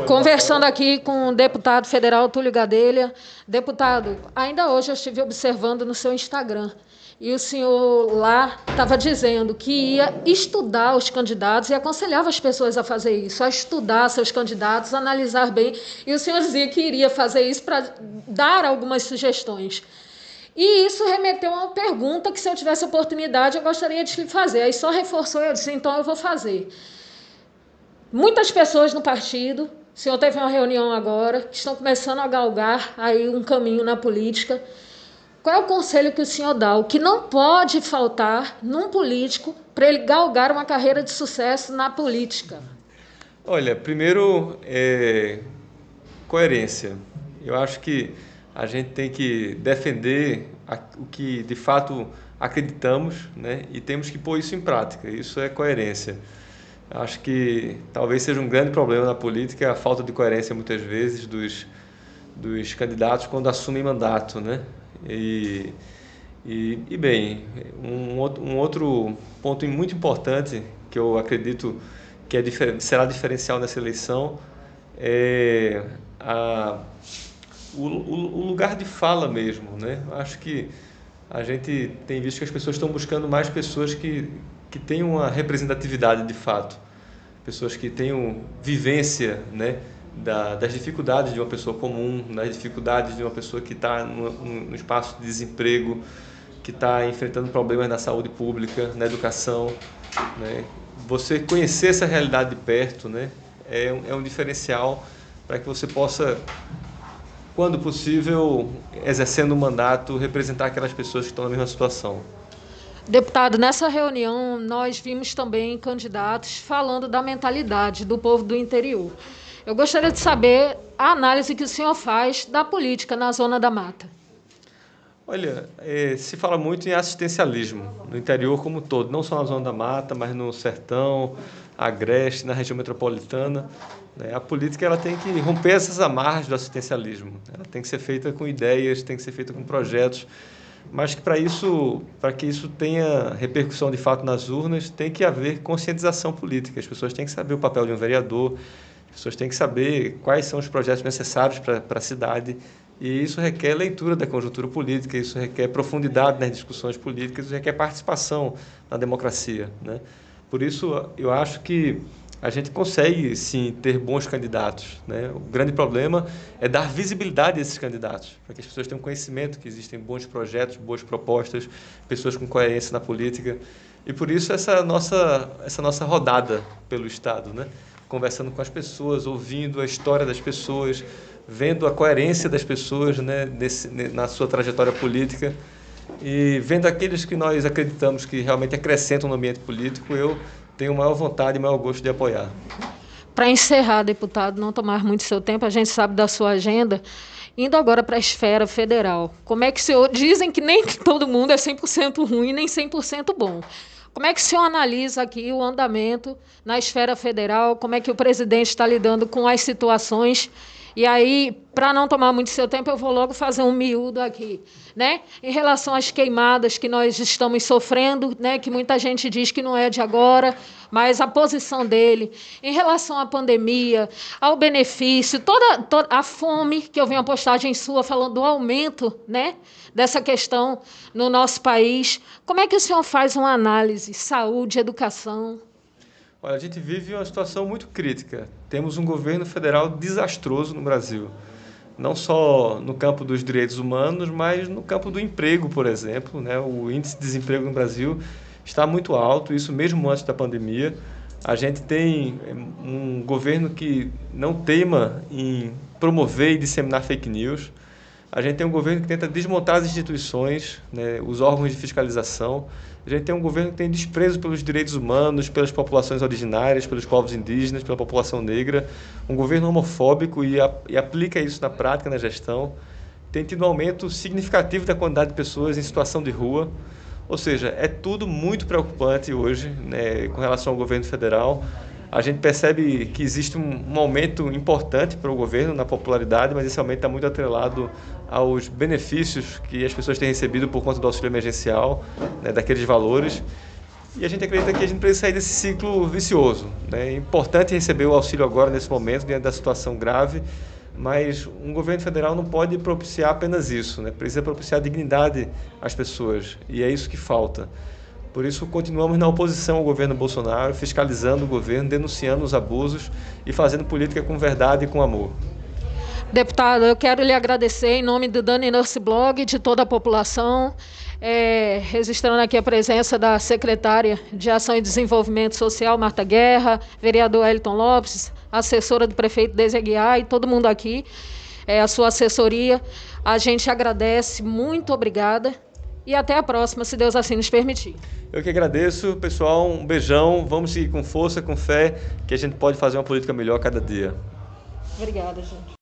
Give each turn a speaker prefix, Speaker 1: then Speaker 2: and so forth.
Speaker 1: Conversando aqui com o deputado federal Túlio Gadelha. Deputado, ainda hoje eu estive observando no seu Instagram e o senhor lá estava dizendo que ia estudar os candidatos e aconselhava as pessoas a fazer isso, a estudar seus candidatos, analisar bem, e o senhor dizia que iria fazer isso para dar algumas sugestões. E isso remeteu a uma pergunta que, se eu tivesse oportunidade, eu gostaria de lhe fazer. Aí só reforçou, eu disse, então eu vou fazer. Muitas pessoas no partido, o senhor teve uma reunião agora, que estão começando a galgar aí um caminho na política. Qual é o conselho que o senhor dá? O que não pode faltar num político para ele galgar uma carreira de sucesso na política?
Speaker 2: Olha, primeiro, coerência. Eu acho que a gente tem que defender o que de fato acreditamos, né? E temos que pôr isso em prática. Isso é coerência. Acho que talvez seja um grande problema na política a falta de coerência, muitas vezes, dos candidatos quando assumem mandato, né? Bem, um outro ponto muito importante que eu acredito que será diferencial nessa eleição é o lugar de fala mesmo, né? Acho que a gente tem visto que as pessoas estão buscando mais pessoas que tenham uma representatividade de fato, pessoas que tenham vivência, né, das dificuldades de uma pessoa comum, das dificuldades de uma pessoa que está no espaço de desemprego, que está enfrentando problemas na saúde pública, na educação, né? Você conhecer essa realidade de perto, né, é um diferencial para que você possa, quando possível, exercendo o mandato, representar aquelas pessoas que estão na mesma situação.
Speaker 1: Deputado, nessa reunião nós vimos também candidatos falando da mentalidade do povo do interior. Eu gostaria de saber a análise que o senhor faz da política na Zona da Mata.
Speaker 2: Olha, se fala muito em assistencialismo no interior como um todo, não só na Zona da Mata, mas no Sertão, Agreste, na região metropolitana, né? A política ela tem que romper essas amarras do assistencialismo. Ela tem que ser feita com ideias, tem que ser feita com projetos, mas que para que isso tenha repercussão de fato nas urnas, tem que haver conscientização política. As pessoas têm que saber o papel de um vereador, as pessoas têm que saber quais são os projetos necessários para a cidade. E isso requer leitura da conjuntura política, isso requer profundidade nas discussões políticas, isso requer participação na democracia, né? Por isso, eu acho que a gente consegue, sim, ter bons candidatos, né? O grande problema é dar visibilidade a esses candidatos, para que as pessoas tenham conhecimento que existem bons projetos, boas propostas, pessoas com coerência na política. E por isso essa nossa rodada pelo Estado, né? Conversando com as pessoas, ouvindo a história das pessoas, vendo a coerência das pessoas, né, na sua trajetória política, e vendo aqueles que nós acreditamos que realmente acrescentam no ambiente político, eu tenho maior vontade e maior gosto de apoiar.
Speaker 1: Para encerrar, deputado, não tomar muito seu tempo, a gente sabe da sua agenda, indo agora para a esfera federal. Como é que o senhor... Dizem que nem todo mundo é 100% ruim, nem 100% bom. Como é que o senhor analisa aqui o andamento na esfera federal? Como é que o presidente está lidando com as situações? E aí, para não tomar muito seu tempo, eu vou logo fazer um miúdo aqui, né? Em relação às queimadas que nós estamos sofrendo, né? Que muita gente diz que não é de agora, mas a posição dele em relação à pandemia, ao benefício, toda a fome, que eu vi uma postagem sua falando do aumento, né, dessa questão no nosso país. Como é que o senhor faz uma análise? Saúde, educação?
Speaker 2: Olha, a gente vive uma situação muito crítica. Temos um governo federal desastroso no Brasil. Não só no campo dos direitos humanos, mas no campo do emprego, por exemplo, né? O índice de desemprego no Brasil está muito alto, isso mesmo antes da pandemia. A gente tem um governo que não teima em promover e disseminar fake news. A gente tem um governo que tenta desmontar as instituições, né, os órgãos de fiscalização. A gente tem um governo que tem desprezo pelos direitos humanos, pelas populações originárias, pelos povos indígenas, pela população negra. Um governo homofóbico e aplica isso na prática, na gestão. Tem tido um aumento significativo da quantidade de pessoas em situação de rua. Ou seja, é tudo muito preocupante hoje, né, com relação ao governo federal. A gente percebe que existe um aumento importante para o governo na popularidade, mas esse aumento está muito atrelado aos benefícios que as pessoas têm recebido por conta do auxílio emergencial, né, daqueles valores. E a gente acredita que a gente precisa sair desse ciclo vicioso, né? É importante receber o auxílio agora, nesse momento, diante da situação grave, mas um governo federal não pode propiciar apenas isso, né? Precisa propiciar dignidade às pessoas, e é isso que falta. Por isso, continuamos na oposição ao governo Bolsonaro, fiscalizando o governo, denunciando os abusos e fazendo política com verdade e com amor.
Speaker 1: Deputado, eu quero lhe agradecer em nome do Dani Nurse Blog e de toda a população, registrando aqui a presença da secretária de Ação e Desenvolvimento Social, Marta Guerra, vereador Elton Lopes, assessora do prefeito Deise Aguiar e todo mundo aqui, a sua assessoria. A gente agradece, muito obrigada e até a próxima, se Deus assim nos permitir.
Speaker 2: Eu que agradeço, pessoal, um beijão, vamos seguir com força, com fé, que a gente pode fazer uma política melhor cada dia.
Speaker 1: Obrigada, gente.